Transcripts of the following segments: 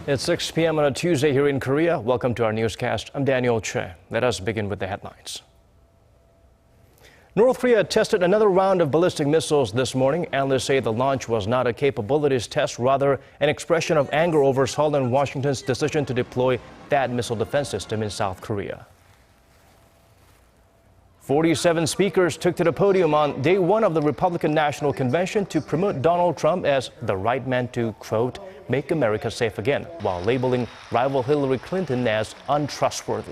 It's 6 p.m. on a Tuesday here in Korea. Welcome to our newscast. I'm Daniel Che. Let us begin with the headlines. North Korea tested another round of ballistic missiles this morning. Analysts say the launch was not a capabilities test, rather an expression of anger over Seoul and Washington's decision to deploy THAAD missile defense system in South Korea. 47 speakers took to the podium on day one of the Republican National Convention to promote Donald Trump as the right man to, quote, make America safe again, while labeling rival Hillary Clinton as untrustworthy.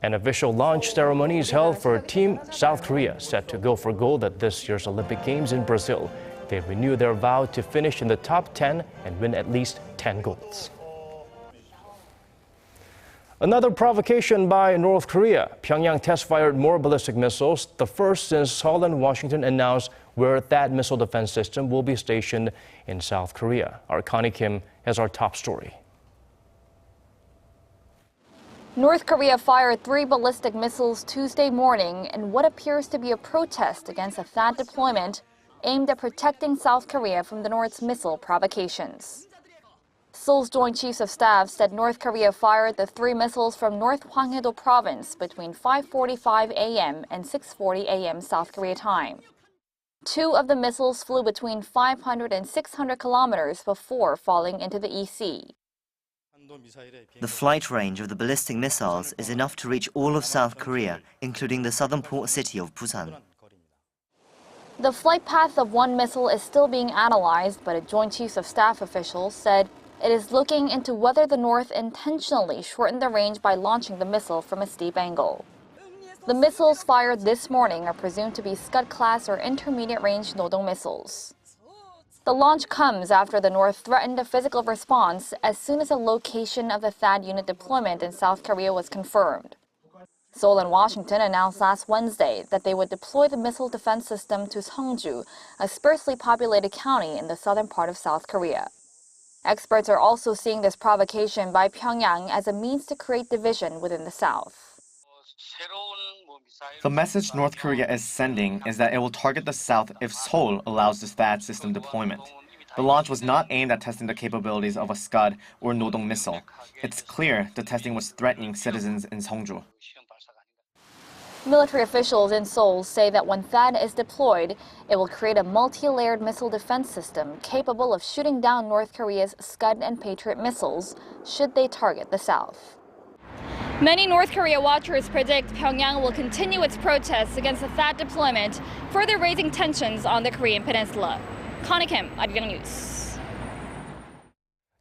An official launch ceremony is held for Team South Korea, set to go for gold at this year's Olympic Games in Brazil. They renew their vow to finish in the top 10 and win at least 10 golds. Another provocation by North Korea. Pyongyang test-fired more ballistic missiles, the first since Seoul and Washington announced where THAAD missile defense system will be stationed in South Korea. Our Connie Kim has our top story. North Korea fired 3 ballistic missiles Tuesday morning in what appears to be a protest against a THAAD deployment aimed at protecting South Korea from the North's missile provocations. Seoul's Joint Chiefs of Staff said North Korea fired the 3 missiles from North Gyeonggi-do province between 5:45 a.m. and 6:40 a.m. South Korea time. 2 of the missiles flew between 500 and 600 kilometers before falling into the EC. The flight range of the ballistic missiles is enough to reach all of South Korea, including the southern port city of Busan. The flight path of one missile is still being analyzed, but a Joint Chiefs of Staff official said it is looking into whether the North intentionally shortened the range by launching the missile from a steep angle. The missiles fired this morning are presumed to be Scud-class or intermediate-range Nodong missiles. The launch comes after the North threatened a physical response as soon as the location of the THAAD unit deployment in South Korea was confirmed. Seoul and Washington announced last Wednesday that they would deploy the missile defense system to Seongju, a sparsely populated county in the southern part of South Korea. Experts are also seeing this provocation by Pyongyang as a means to create division within the South. The message North Korea is sending is that it will target the South if Seoul allows this THAAD system deployment. The launch was not aimed at testing the capabilities of a Scud or Nodong missile. It's clear the testing was threatening citizens in Seongju. Military officials in Seoul say that when THAAD is deployed, it will create a multi-layered missile defense system capable of shooting down North Korea's Scud and Patriot missiles should they target the South. Many North Korea watchers predict Pyongyang will continue its protests against the THAAD deployment, further raising tensions on the Korean peninsula. Connie Kim, Arirang News.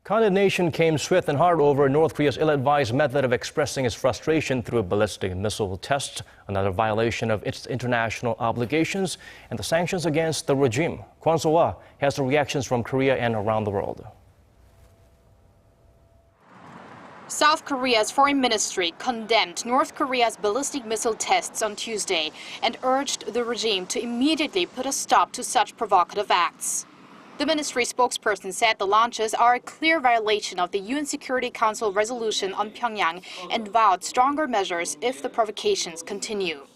Condemnation came swift and hard over North Korea's ill-advised method of expressing its frustration through ballistic missile tests, another violation of its international obligations and the sanctions against the regime. Kwon So-hwa has the reactions from Korea and around the world. South Korea's foreign ministry condemned North Korea's ballistic missile tests on Tuesday and urged the regime to immediately put a stop to such provocative acts. The ministry spokesperson said the launches are a clear violation of the UN Security Council resolution on Pyongyang and vowed stronger measures if the provocations continue.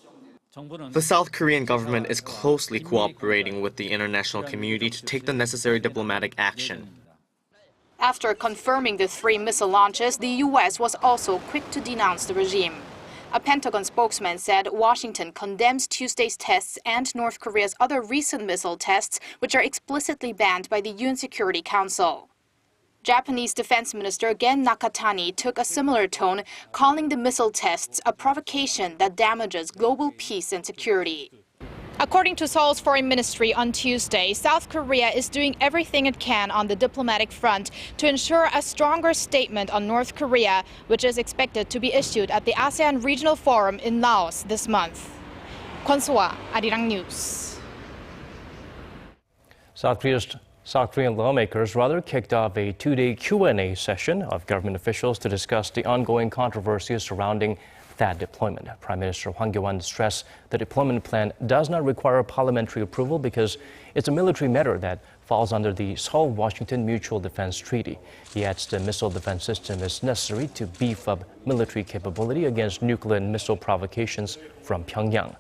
The South Korean government is closely cooperating with the international community to take the necessary diplomatic action. After confirming the 3 missile launches, the U.S. was also quick to denounce the regime. A Pentagon spokesman said Washington condemns Tuesday's tests and North Korea's other recent missile tests, which are explicitly banned by the UN Security Council. Japanese Defense Minister Gen Nakatani took a similar tone, calling the missile tests a provocation that damages global peace and security. According to Seoul's foreign ministry on Tuesday, South Korea is doing everything it can on the diplomatic front to ensure a stronger statement on North Korea, which is expected to be issued at the ASEAN Regional Forum in Laos this month. Kwon So-hwa, Arirang News. South Korean lawmakers kicked off a 2-day Q&A session of government officials to discuss the ongoing controversies surrounding THAAD deployment. Prime Minister Hwang Kyo-won stressed the deployment plan does not require parliamentary approval because it's a military matter that falls under the Seoul-Washington Mutual Defense Treaty. He adds the missile defense system is necessary to beef up military capability against nuclear and missile provocations from Pyongyang.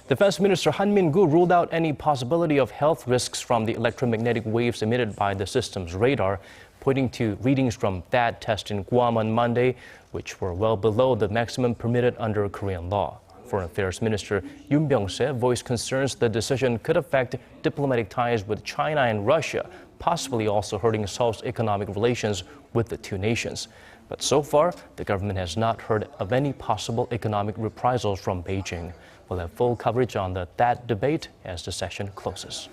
Defense Minister Han Min-gu ruled out any possibility of health risks from the electromagnetic waves emitted by the system's radar, pointing to readings from THAAD tests in Guam on Monday, which were well below the maximum permitted under Korean law. Foreign Affairs Minister Yoon Byung-se voiced concerns the decision could affect diplomatic ties with China and Russia, possibly also hurting Seoul's economic relations with the two nations. But so far, the government has not heard of any possible economic reprisals from Beijing. We'll have full coverage on the THAAD debate as the session closes.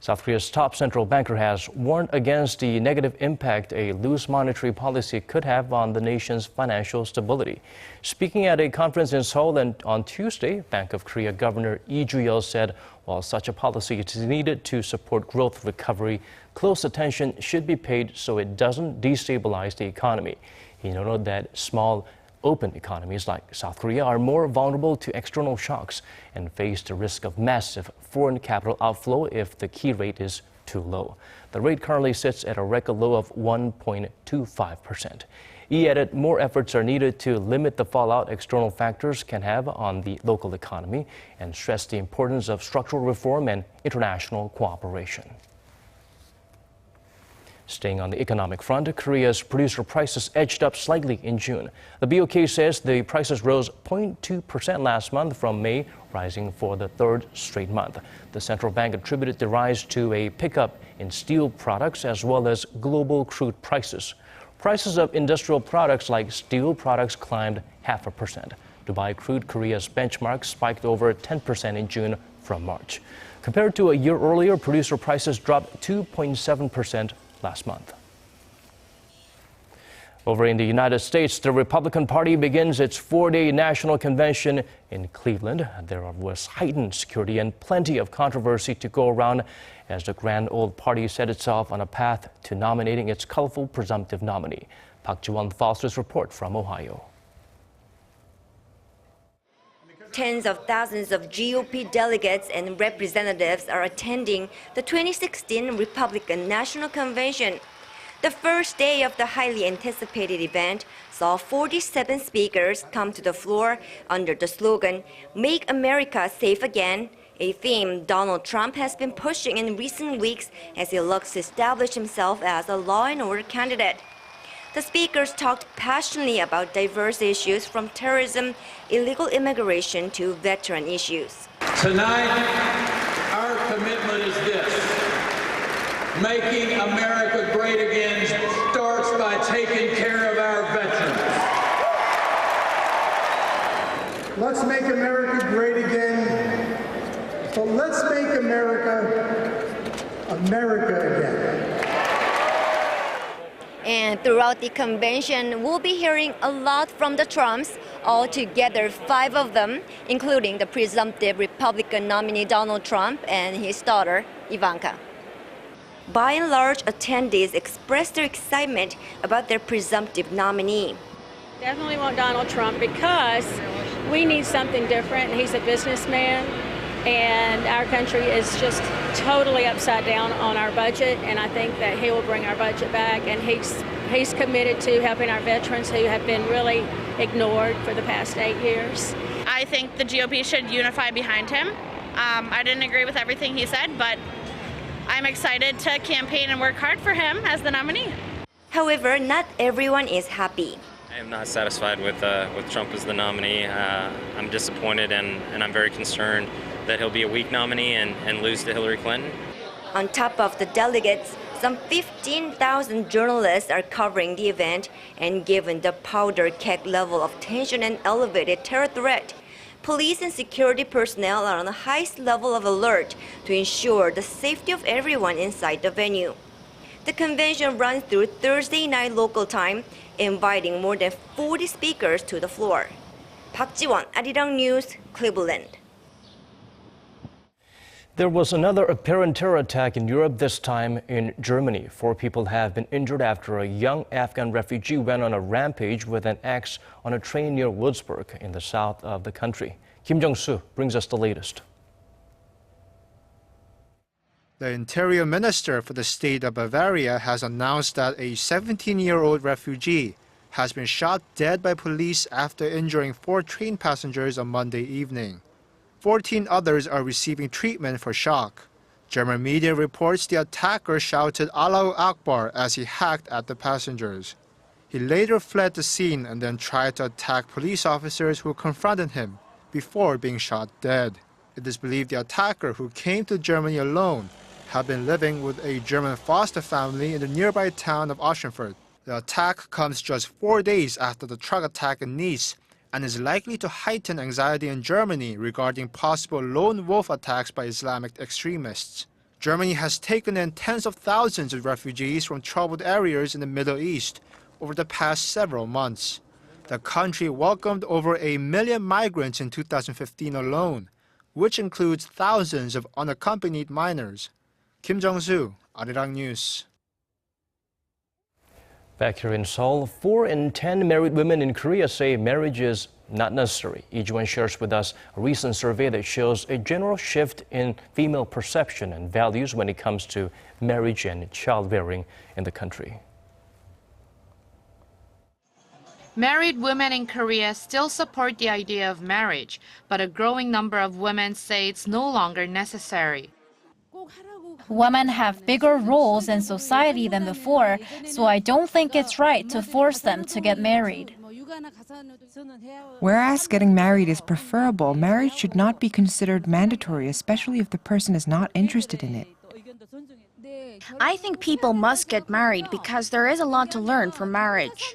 South Korea's top central banker has warned against the negative impact a loose monetary policy could have on the nation's financial stability. Speaking at a conference in Seoul on Tuesday, Bank of Korea Governor Lee Ju-yeol said while such a policy is needed to support growth recovery, close attention should be paid so it doesn't destabilize the economy. He noted that small, open economies like South Korea are more vulnerable to external shocks and face the risk of massive foreign capital outflow if the key rate is too low. The rate currently sits at a record low of 1.25%. He added more efforts are needed to limit the fallout external factors can have on the local economy and stressed the importance of structural reform and international cooperation. Staying on the economic front, Korea's producer prices edged up slightly in June. The BOK says the prices rose 0.2% last month from May, rising for the third straight month. The central bank attributed the rise to a pickup in steel products as well as global crude prices. Prices of industrial products like steel products climbed 0.5%. Dubai crude Korea's benchmark spiked over 10% in June from March. Compared to a year earlier, producer prices dropped 2.7% last month. Over in the United States, the Republican Party begins its 4-day national convention in Cleveland. There was heightened security and plenty of controversy to go around as the grand old party set itself on a path to nominating its colorful presumptive nominee. Park Ji-won Foster's report from Ohio. Tens of thousands of GOP delegates and representatives are attending the 2016 Republican National Convention. The first day of the highly anticipated event saw 47 speakers come to the floor under the slogan, "Make America Safe Again," a theme Donald Trump has been pushing in recent weeks as he looks to establish himself as a law and order candidate. The speakers talked passionately about diverse issues from terrorism, illegal immigration to veteran issues. Tonight, our commitment is this. Making America great again starts by taking care of our veterans. Let's make America great again. So let's make America again. And throughout the convention, we'll be hearing a lot from the Trumps, altogether 5 of them, including the presumptive Republican nominee Donald Trump and his daughter, Ivanka. By and large, attendees expressed their excitement about their presumptive nominee. Definitely want Donald Trump because we need something different. He's a businessman, and our country is just totally upside down on our budget, and I think that he will bring our budget back, and he's committed to helping our veterans who have been really ignored for the past 8 years. I think the GOP should unify behind him. I didn't agree with everything he said, but I'm excited to campaign and work hard for him as the nominee. However, not everyone is happy. I am not satisfied with Trump as the nominee. I'm disappointed and I'm very concerned that he'll be a weak nominee and lose to Hillary Clinton. On top of the delegates, some 15,000 journalists are covering the event, and given the powder keg level of tension and elevated terror threat, police and security personnel are on the highest level of alert to ensure the safety of everyone inside the venue. The convention runs through Thursday night local time, inviting more than 40 speakers to the floor. Park Ji-won, Arirang News, Cleveland. There was another apparent terror attack in Europe, this time in Germany. 4 people have been injured after a young Afghan refugee went on a rampage with an axe on a train near Würzburg in the south of the country. Kim Jong-soo brings us the latest. The Interior Minister for the state of Bavaria has announced that a 17-year-old refugee has been shot dead by police after injuring 4 train passengers on Monday evening. 14 others are receiving treatment for shock. German media reports the attacker shouted Allahu Akbar as he hacked at the passengers. He later fled the scene and then tried to attack police officers who confronted him before being shot dead. It is believed the attacker, who came to Germany alone, had been living with a German foster family in the nearby town of Oschenfurt. The attack comes just 4 days after the truck attack in Nice and is likely to heighten anxiety in Germany regarding possible lone wolf attacks by Islamic extremists. Germany has taken in tens of thousands of refugees from troubled areas in the Middle East over the past several months. The country welcomed over 1 million migrants in 2015 alone, which includes thousands of unaccompanied minors. Kim Jong-soo, Arirang News. Back here in Seoul, 4 in 10 married women in Korea say marriage is not necessary. Lee shares with us a recent survey that shows a general shift in female perception and values when it comes to marriage and childbearing in the country. Married women in Korea still support the idea of marriage, but a growing number of women say it's no longer necessary. Women have bigger roles in society than before, so I don't think it's right to force them to get married. Whereas getting married is preferable, marriage should not be considered mandatory, especially if the person is not interested in it. I think people must get married because there is a lot to learn from marriage.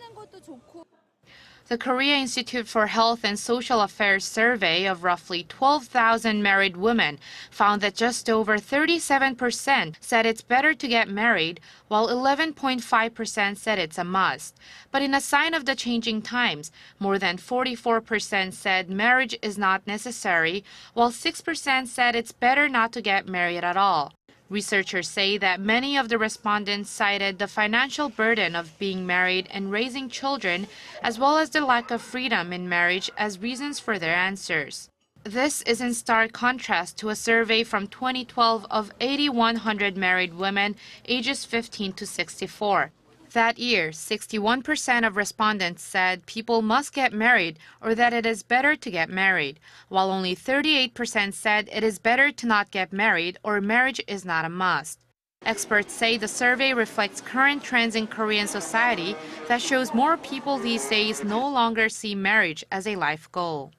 The Korea Institute for Health and Social Affairs survey of roughly 12,000 married women found that just over 37% said it's better to get married, while 11.5% said it's a must. But in a sign of the changing times, more than 44% said marriage is not necessary, while 6% said it's better not to get married at all. Researchers say that many of the respondents cited the financial burden of being married and raising children, as well as the lack of freedom in marriage as reasons for their answers. This is in stark contrast to a survey from 2012 of 8,100 married women ages 15 to 64. That year, 61% of respondents said people must get married or that it is better to get married, while only 38% said it is better to not get married or marriage is not a must. Experts say the survey reflects current trends in Korean society that shows more people these days no longer see marriage as a life goal.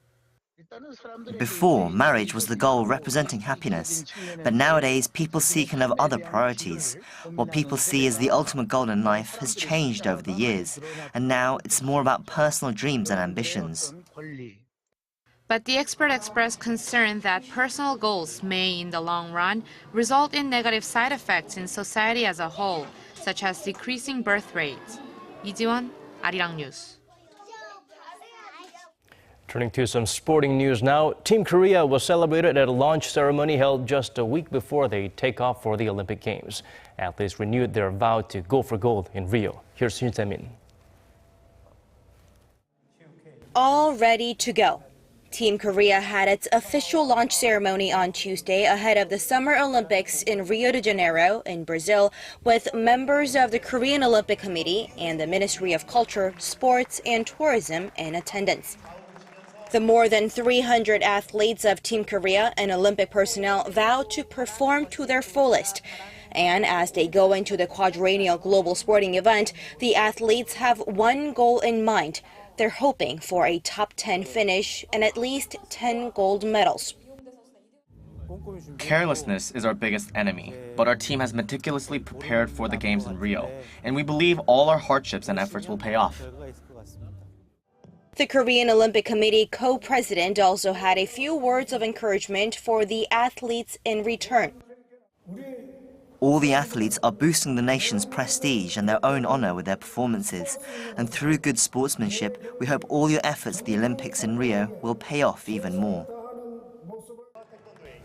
Before, marriage was the goal representing happiness, but nowadays people seek and have other priorities. What people see as the ultimate goal in life has changed over the years, and now it's more about personal dreams and ambitions. But the expert expressed concern that personal goals may, in the long run, result in negative side effects in society as a whole, such as decreasing birth rates. Lee Ji-won, Arirang News. Turning to some sporting news now, Team Korea was celebrated at a launch ceremony held just a week before they take off for the Olympic Games. Athletes renewed their vow to go for gold in Rio. Here's Yoon Se-min. All ready to go. Team Korea had its official launch ceremony on Tuesday ahead of the Summer Olympics in Rio de Janeiro in Brazil, with members of the Korean Olympic Committee and the Ministry of Culture, Sports and Tourism in attendance. The more than 300 athletes of Team Korea and Olympic personnel vow to perform to their fullest. And as they go into the quadrennial global sporting event, the athletes have one goal in mind. They're hoping for a top 10 finish and at least 10 gold medals. Carelessness is our biggest enemy, but our team has meticulously prepared for the Games in Rio, and we believe all our hardships and efforts will pay off. The Korean Olympic Committee co-president also had a few words of encouragement for the athletes in return. All the athletes are boosting the nation's prestige and their own honor with their performances. And through good sportsmanship, we hope all your efforts at the Olympics in Rio will pay off even more.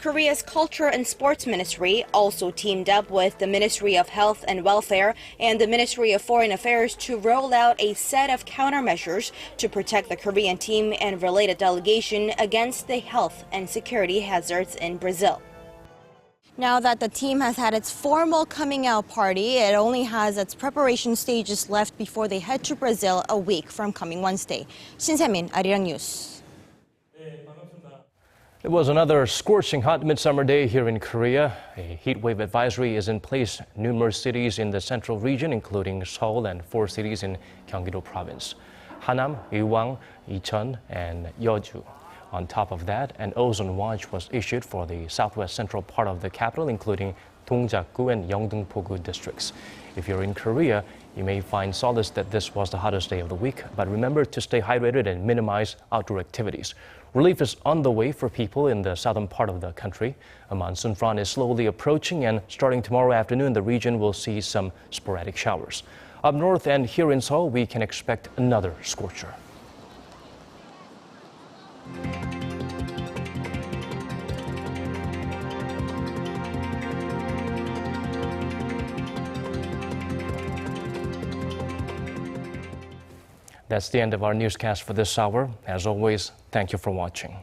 Korea's Culture and Sports Ministry also teamed up with the Ministry of Health and Welfare and the Ministry of Foreign Affairs to roll out a set of countermeasures to protect the Korean team and related delegation against the health and security hazards in Brazil. Now that the team has had its formal coming out party, it only has its preparation stages left before they head to Brazil a week from coming Wednesday. 신세민, Arirang News. It was another scorching hot midsummer day here in Korea. A heatwave advisory is in place in numerous cities in the central region, including Seoul and 4 cities in Gyeonggi-do province, Hanam, Ilwang, Icheon, and Yeoju. On top of that, an ozone watch was issued for the southwest central part of the capital, including Dongjakgu and Yeongdeung-pogu districts. If you're in Korea, you may find solace that this was the hottest day of the week, but remember to stay hydrated and minimize outdoor activities. Relief is on the way for people in the southern part of the country. A monsoon front is slowly approaching, and starting tomorrow afternoon, the region will see some sporadic showers. Up north and here in Seoul, we can expect another scorcher. That's the end of our newscast for this hour. As always, thank you for watching.